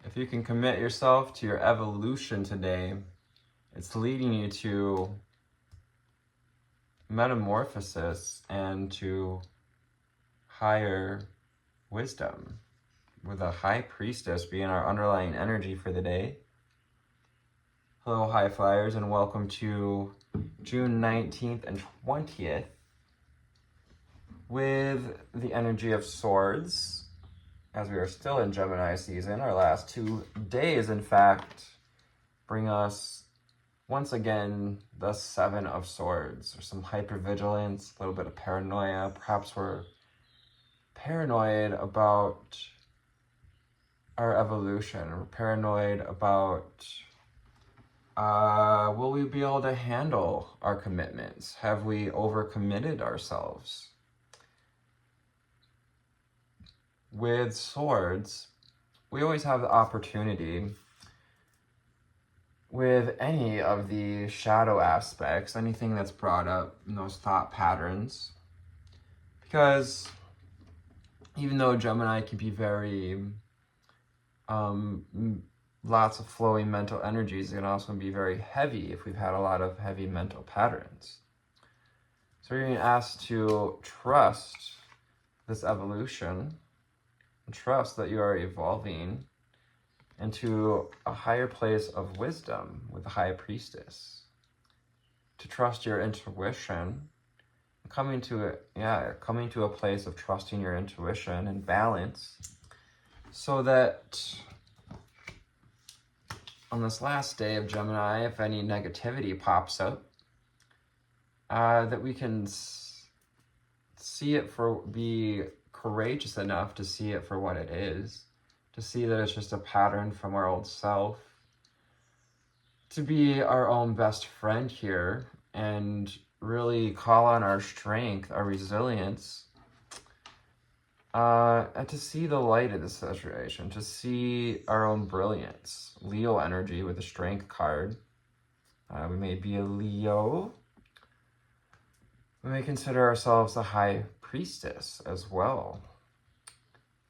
If you can commit yourself to your evolution today, it's leading you to metamorphosis and to higher wisdom, with a high priestess being our underlying energy for the day. Hello, high flyers, and welcome to June 19th and 20th with the energy of swords, as we are still in Gemini season. Our last 2 days, in fact, bring us once again the Seven of Swords. There's some hypervigilance, a little bit of paranoia. Perhaps we're paranoid about our evolution. We're paranoid about will we be able to handle our commitments? Have we overcommitted ourselves? With swords, we always have the opportunity with any of the shadow aspects, anything that's brought up in those thought patterns. Because even though Gemini can be very, lots of flowing mental energies, it can also be very heavy if we've had a lot of heavy mental patterns. So you're being asked to trust this evolution and trust that you are evolving into a higher place of wisdom with the High Priestess. To trust your intuition, coming to a place of trusting your intuition and balance, so that on this last day of Gemini, if any negativity pops up, that we can see it be courageous enough to see it for what it is, to see that it's just a pattern from our old self, to be our own best friend here and really call on our strength, our resilience, and to see the light of the situation, to see our own brilliance. Leo energy with the Strength card. We may be a Leo. We may consider ourselves a High Priestess as well.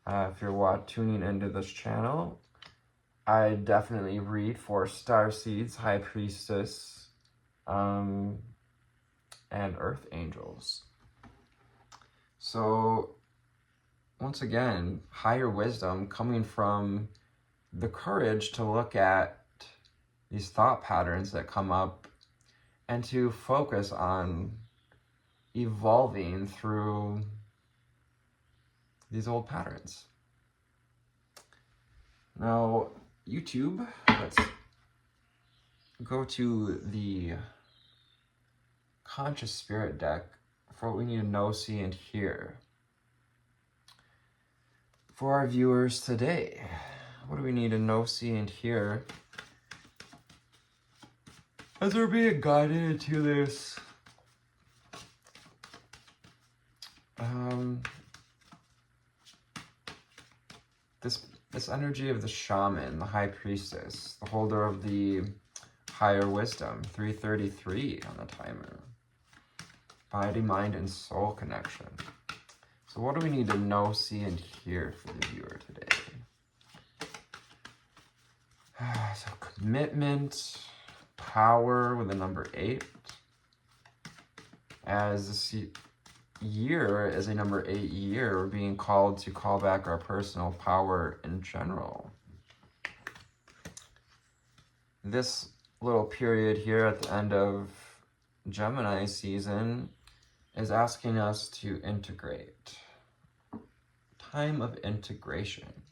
If you're tuning into this channel, I definitely read for star seeds, High Priestess, and Earth Angels. So once again, higher wisdom coming from the courage to look at these thought patterns that come up and to focus on evolving through these old patterns. Now, YouTube, let's go to the Conscious Spirit deck for what we need to know, see, and hear. For our viewers today, what do we need to know, see, and hear as we're being guided into this this energy of the shaman, the High Priestess, the holder of the higher wisdom, 333 on the timer. Body, mind, and soul connection. So what do we need to know, see, and hear for the viewer today? So commitment, power with the number 8. As this year is a number 8 year, we're being called to call back our personal power in general. This little period here at the end of Gemini season is asking us to integrate. Time of integration.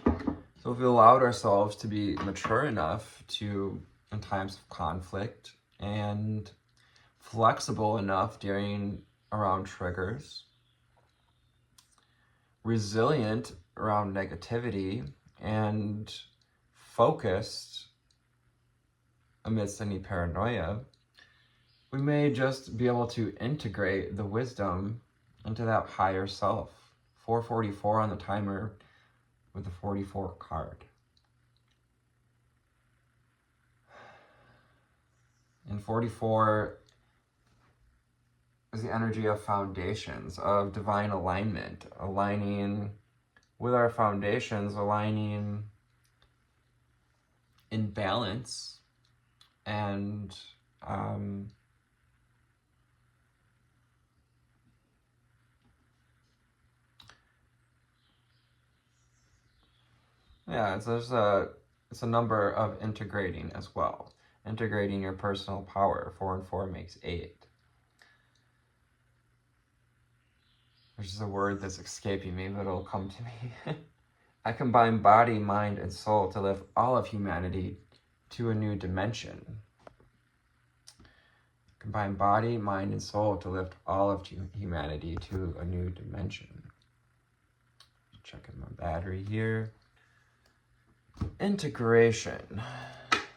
So if we allowed ourselves to be mature enough to, in times of conflict, and flexible enough around triggers, resilient around negativity, and focused amidst any paranoia, we may just be able to integrate the wisdom into that higher self. 444 on the timer with the 44 card. And 44 is the energy of foundations, of divine alignment, aligning with our foundations aligning in balance and yeah, it's a number of integrating as well. Integrating your personal power. 4 and 4 makes 8. Which is a word that's escaping me, but it'll come to me. I combine body, mind, and soul to lift all of humanity to a new dimension. Combine body, mind, and soul to lift all of humanity to a new dimension. Checking my battery here. Integration.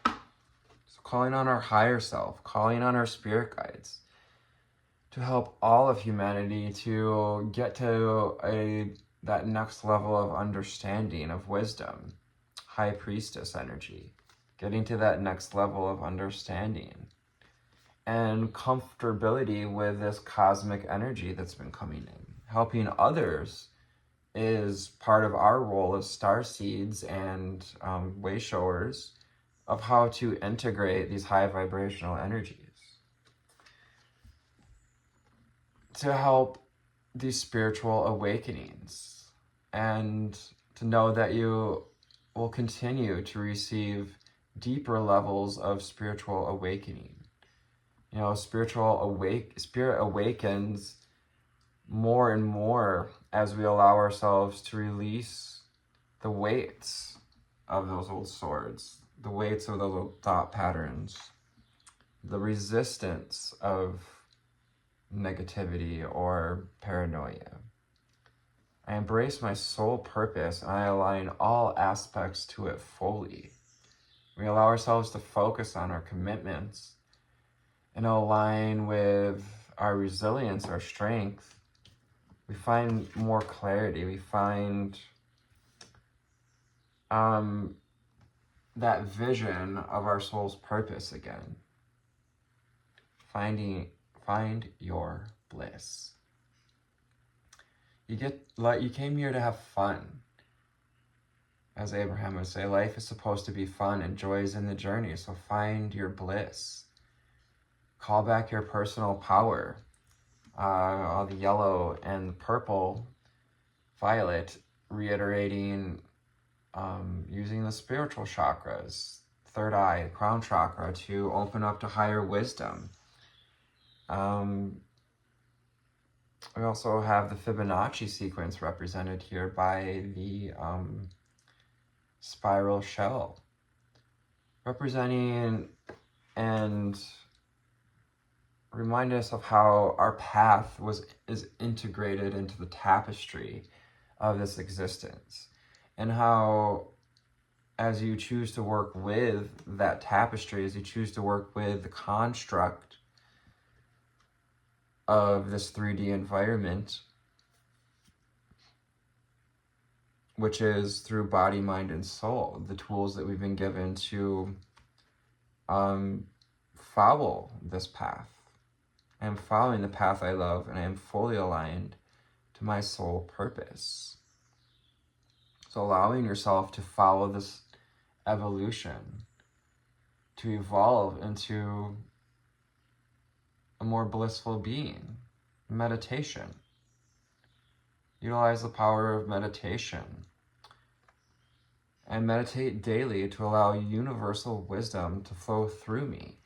So calling on our higher self, calling on our spirit guides to help all of humanity to get to that next level of understanding, of wisdom. High priestess energy. Getting to that next level of understanding and comfortability with this cosmic energy that's been coming in. Helping others is part of our role as star seeds and way showers of how to integrate these high vibrational energies to help these spiritual awakenings, and to know that you will continue to receive deeper levels of spiritual awakening. You know, spirit awakens more and more as we allow ourselves to release the weights of those old swords, the weights of those old thought patterns, the resistance of negativity or paranoia. I embrace my soul purpose and I align all aspects to it fully. We allow ourselves to focus on our commitments and align with our resilience, our strength. We find more clarity. We find that vision of our soul's purpose again. Find your bliss. You came here to have fun. As Abraham would say, life is supposed to be fun and joy is in the journey. So find your bliss. Call back your personal power. All the yellow and purple, violet, reiterating using the spiritual chakras, third eye, crown chakra, to open up to higher wisdom. We also have the Fibonacci sequence represented here by the spiral shell, representing and remind us of how our path is integrated into the tapestry of this existence, and how as you choose to work with that tapestry, as you choose to work with the construct of this 3D environment, which is through body, mind, and soul, the tools that we've been given to follow this path. I am following the path I love, and I am fully aligned to my soul purpose. So allowing yourself to follow this evolution, to evolve into a more blissful being. Meditation. Utilize the power of meditation. And meditate daily to allow universal wisdom to flow through me.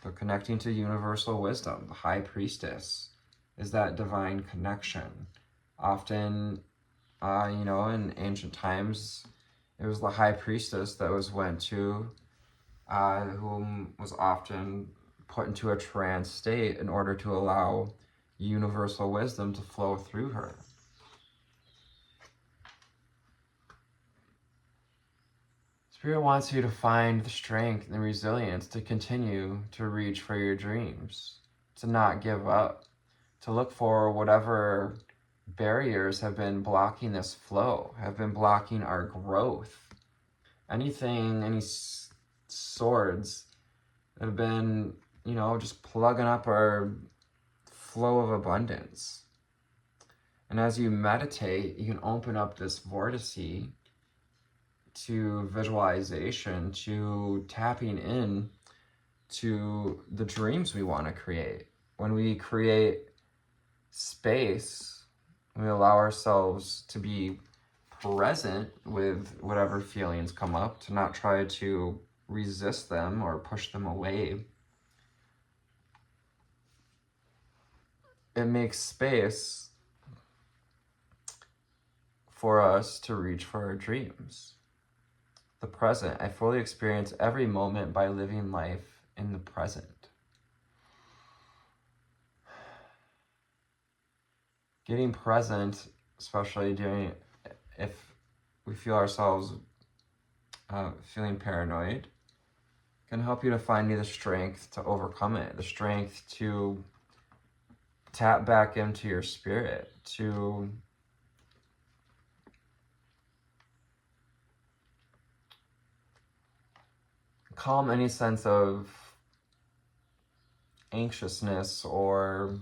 So connecting to universal wisdom, the high priestess, is that divine connection. Often, in ancient times, it was the high priestess that was went to, whom was often put into a trance state in order to allow universal wisdom to flow through her. Spirit wants you to find the strength and resilience to continue to reach for your dreams, to not give up, to look for whatever barriers have been blocking this flow, have been blocking our growth. Any swords that have been, just plugging up our flow of abundance. And as you meditate, you can open up this vortex to visualization, to tapping in to the dreams we want to create. When we create space, we allow ourselves to be present with whatever feelings come up, to not try to resist them or push them away. It makes space for us to reach for our dreams. The present. I fully experience every moment by living life in the present. Getting present, especially if we feel ourselves feeling paranoid, can help you to find the strength to overcome it, the strength to tap back into your spirit, to calm any sense of anxiousness or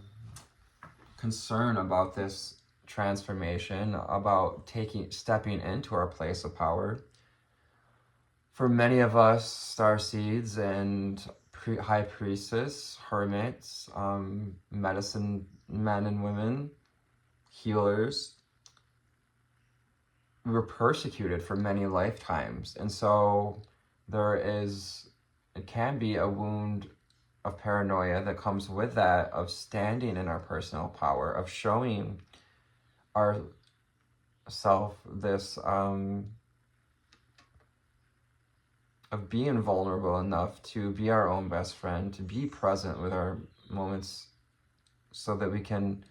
concern about this transformation, about stepping into our place of power. For many of us, starseeds and high priestess, hermits, medicine men and women, healers, we were persecuted for many lifetimes. And so it can be a wound of paranoia that comes with that, of standing in our personal power, of showing ourself this, of being vulnerable enough to be our own best friend, to be present with our moments so that we can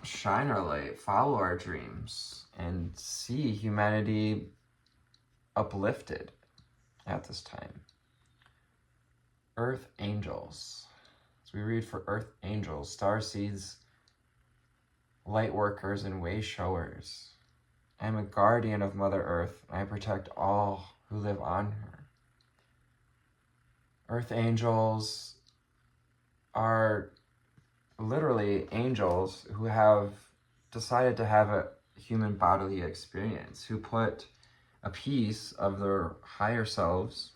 shine our light, follow our dreams, and see humanity uplifted at this time. Earth angels. As we read for earth angels, starseeds, light workers, and way showers. I am a guardian of Mother Earth, and I protect all who live on her. Earth angels are literally angels who have decided to have a human bodily experience, who put a piece of their higher selves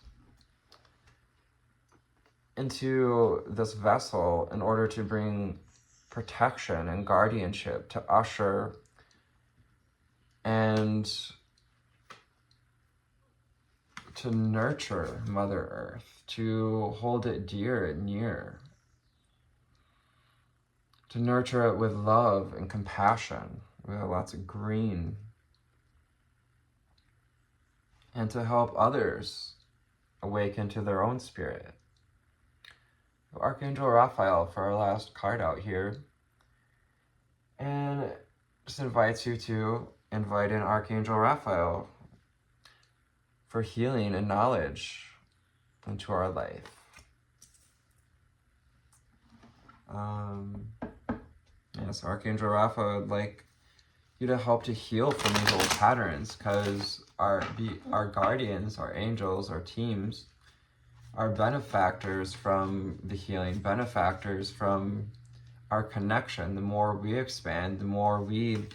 into this vessel in order to bring protection and guardianship, to usher and to nurture Mother Earth, to hold it dear and near, to nurture it with love and compassion, with lots of green, and to help others awaken to their own spirit. Archangel Raphael for our last card out here, and just invites you to invite in Archangel Raphael for healing and knowledge into our life. Yes, Archangel Raphael would like you to help to heal from these old patterns, because our guardians, our angels, our teams are benefactors from the healing, benefactors from our connection. The more we expand, the more we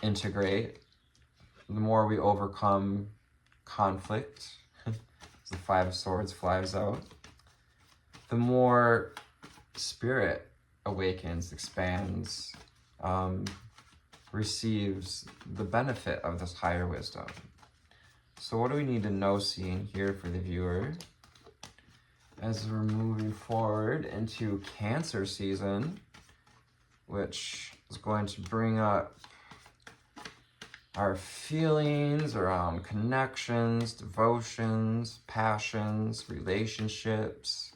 integrate, the more we overcome conflict, the Five of Swords flies out, the more spirit awakens, expands, receives the benefit of this higher wisdom. So what do we need to know, seeing here for the viewer, as we're moving forward into Cancer season, which is going to bring up our feelings around connections, devotions, passions, relationships,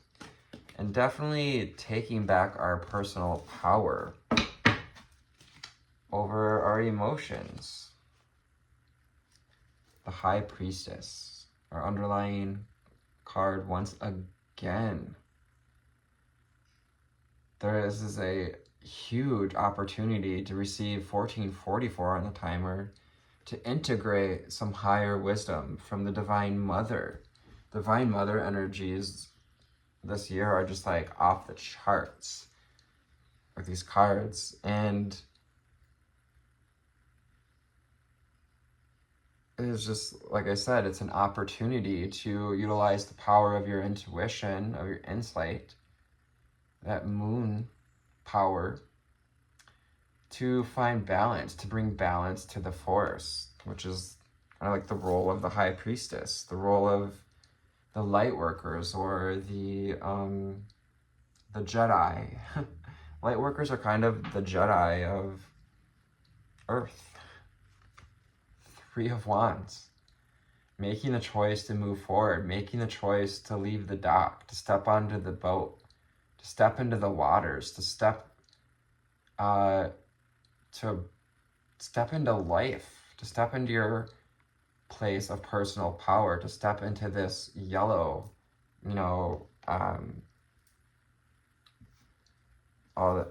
and definitely taking back our personal power over our emotions. The High Priestess, our underlying card once again. There is a huge opportunity to receive 1444 on the timer, to integrate some higher wisdom from the Divine Mother. Divine Mother energies this year are just like off the charts. with these cards. And it's just, like I said, it's an opportunity to utilize the power of your intuition, of your insight, that moon power, to find balance, to bring balance to the force, which is kind of like the role of the high priestess, the role of the light workers, or the Jedi. Light workers are kind of the Jedi of Earth. Three of Wands. Making the choice to move forward, making the choice to leave the dock, to step onto the boat, to step into the waters, to step into life, to step into your place of personal power, to step into this yellow, all the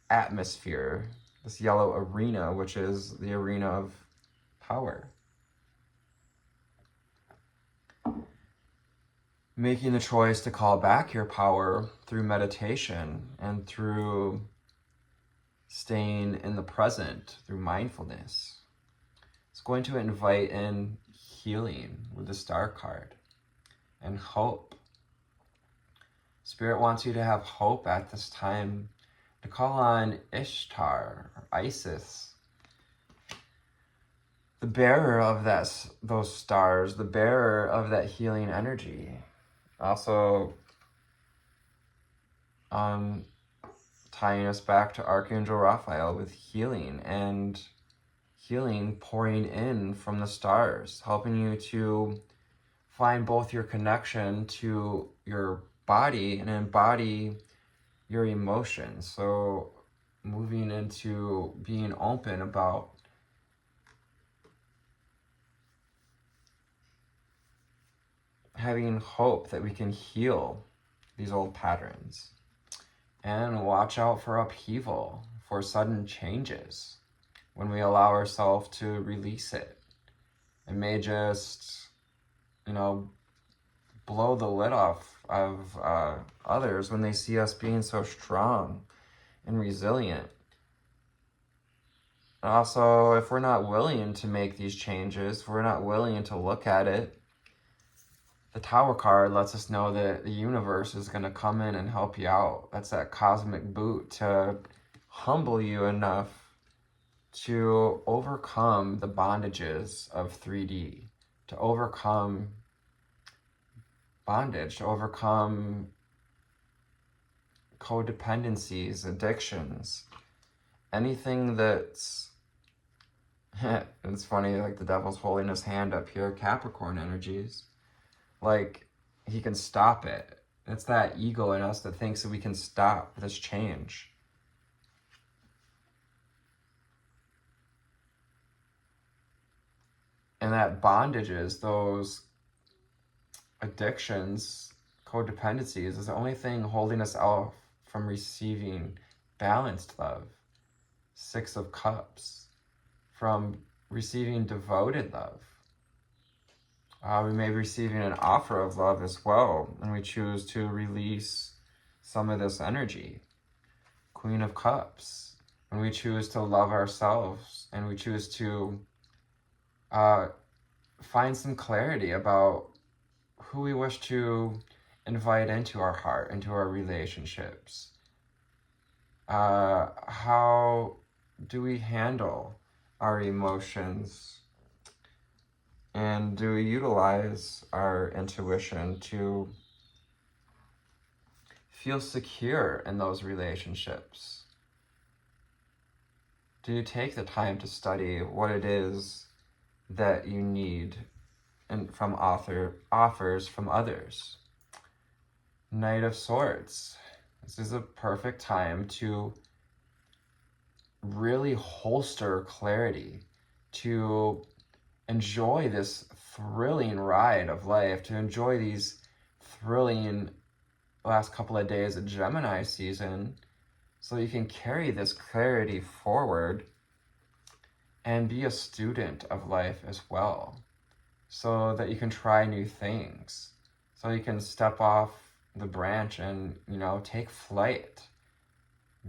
atmosphere, this yellow arena, which is the arena of power. Making the choice to call back your power through meditation and through staying in the present, through mindfulness. It's going to invite in healing with the Star card and hope. Spirit wants you to have hope at this time, to call on Ishtar or Isis, the bearer of those stars, the bearer of that healing energy. Also, tying us back to Archangel Raphael with healing, and healing pouring in from the stars, helping you to find both your connection to your body and embody your emotions. So moving into being open about having hope that we can heal these old patterns. And watch out for upheaval, for sudden changes when we allow ourselves to release it. It may just, blow the lid off of others when they see us being so strong and resilient. And also, if we're not willing to make these changes, if we're not willing to look at it, the Tower card lets us know that the universe is going to come in and help you out. That's that cosmic boot to humble you enough to overcome the bondages of 3D, to overcome bondage, to overcome codependencies, addictions, anything that's... It's funny, like the devil's holding his hand up here, Capricorn energies. Like, he can stop it. It's that ego in us that thinks that we can stop this change. And that bondages, those addictions, codependencies, is the only thing holding us off from receiving balanced love. 6 of Cups. From receiving devoted love. We may be receiving an offer of love as well, and we choose to release some of this energy. Queen of Cups. When we choose to love ourselves, and we choose to find some clarity about who we wish to invite into our heart, into our relationships. How do we handle our emotions? And do we utilize our intuition to feel secure in those relationships? Do you take the time to study what it is that you need from offers from others? Knight of Swords. This is a perfect time to really holster clarity, to enjoy this thrilling ride of life, to enjoy these thrilling last couple of days of Gemini season, so you can carry this clarity forward and be a student of life as well, so that you can try new things, so you can step off the branch and, take flight.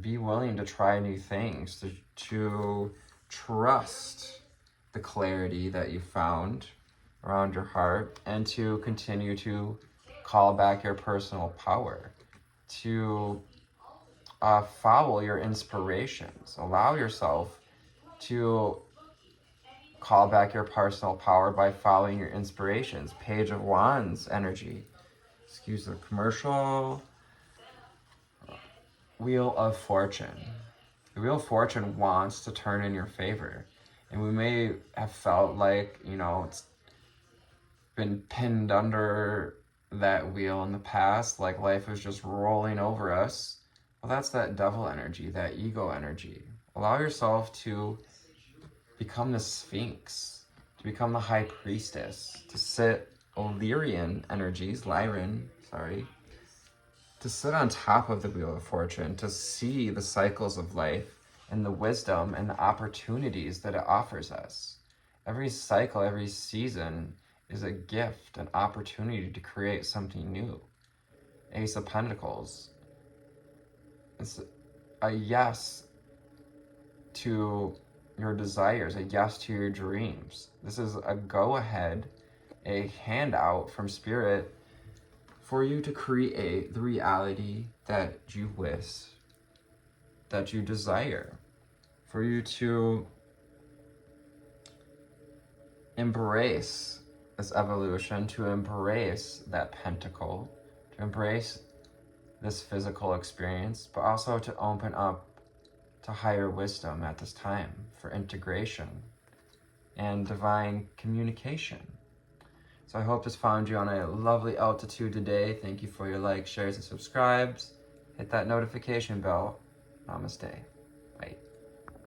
Be willing to try new things, to trust the clarity that you found around your heart, and to continue to call back your personal power, to follow your inspirations. Allow yourself to call back your personal power by following your inspirations. Page of Wands energy. Excuse the commercial. Wheel of Fortune. The Wheel of Fortune wants to turn in your favor. And we may have felt like, it's been pinned under that wheel in the past, like life is just rolling over us. Well, that's that devil energy, that ego energy. Allow yourself to become the Sphinx, to become the High Priestess, to sit Lyrian energies, to sit on top of the Wheel of Fortune, to see the cycles of life and the wisdom and the opportunities that it offers us. Every cycle, every season is a gift, an opportunity to create something new. Ace of Pentacles. It's a yes to your desires, a yes to your dreams. This is a go-ahead, a handout from Spirit for you to create the reality that you wish, that you desire, for you to embrace this evolution, to embrace that pentacle, to embrace this physical experience, but also to open up to higher wisdom at this time for integration and divine communication. So I hope this found you on a lovely altitude today. Thank you for your likes, shares, and subscribes. Hit that notification bell. Namaste.